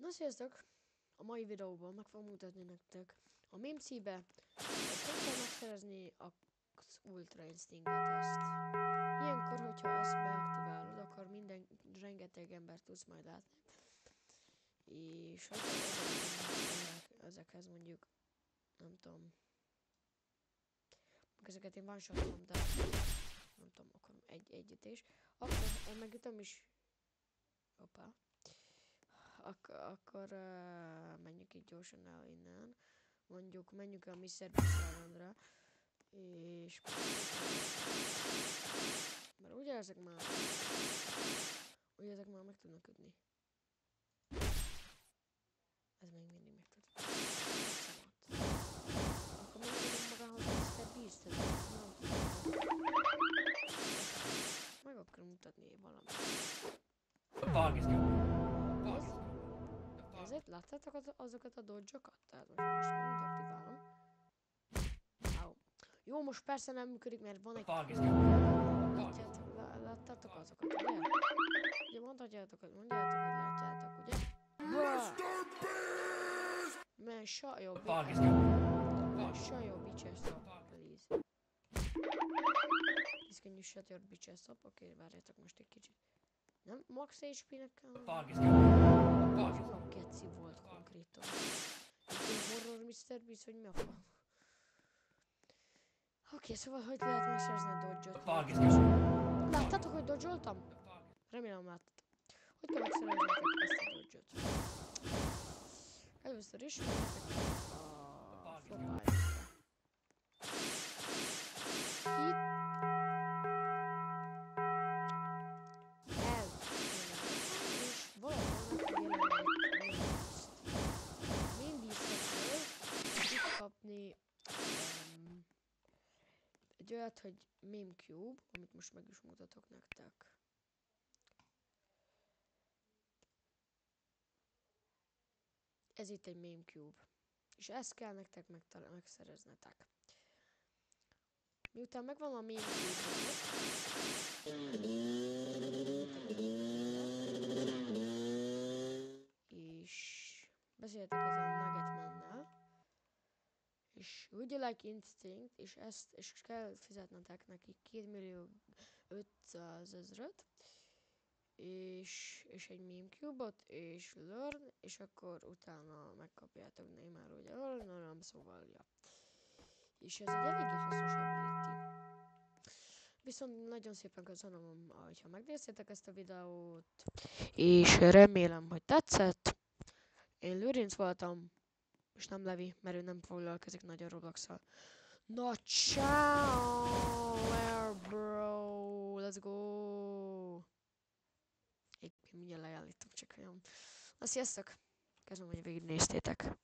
Na sziasztok! A mai videóban meg fogom mutatni nektek a Mimcibe, hogy kell megszerezni az Ultra Instinctet ezt. Ilyenkor, hogyha ezt beaktiválod, akkor rengeteg embert tudsz majd látni. És hogyha ezekhez mondjuk, nem tudom, ezeket én one-shotom, de nem tudom, akkor egy ütés. Akkor megütöm is. Hoppá. Akkor menjünk itt gyorsan el innen. Mondjuk menjünk a Mr. Beast Islandra. És... mert ugye ezek már meg tudnak ütni. Ez még mindig meg tud. Akkor megmondom magához Mr. Beast-et. Meg akkor mutatni valamit. Ezért láttátok azokat a dodge-okat? Tehát most megint aktiválom. Au. Jó, most persze nem működik, mert van egy... Láttátok azokat, ugye? Ugye mondjátok, hogy látjátok, ugye? Man, shut your bitch. Man, shut your bitch ass up, please. Please, can you shut your bitch ass up? Oké, várjátok most egy kicsit. Nem, max HP-nek kell... a geci volt konkrétan. Egy horror Mr. Beast, hogy mi a fa? Oké, szóval hogy lehet megszerezni a dodge-ot? Láttátok, hogy dodge-oltam? Remélem láttátok. Hogy kell megszerezni ezt a dodge-ot? Először is a flopáját. Kapni egy olyat, hogy Meme Cube, amit most meg is mutatok nektek. Ez itt egy Meme Cube. És ezt kell nektek megszereznetek. Miután megvan a Meme Cube, és beszéltek ezen a Nuggetmannel, és Would You Like Instinct, és kell fizetnetek neki 2.500.000, és egy Meme Cube-ot, és Learn, és akkor utána megkapjátok Neymar, ugye, nem, szóval, ja. És ez egy eléggé hasznos ability. Viszont nagyon szépen köszönöm, hogyha megnéztétek ezt a videót, és remélem, hogy tetszett. Én Lőrinc voltam, és nem Levi, mert ő nem foglalkozik nagyon Roblox-szal. Na, ciao, bro, let's go. Én mindjárt leállítom, csak olyan. Na, sziasztok! Köszönöm, hogy végignéztétek.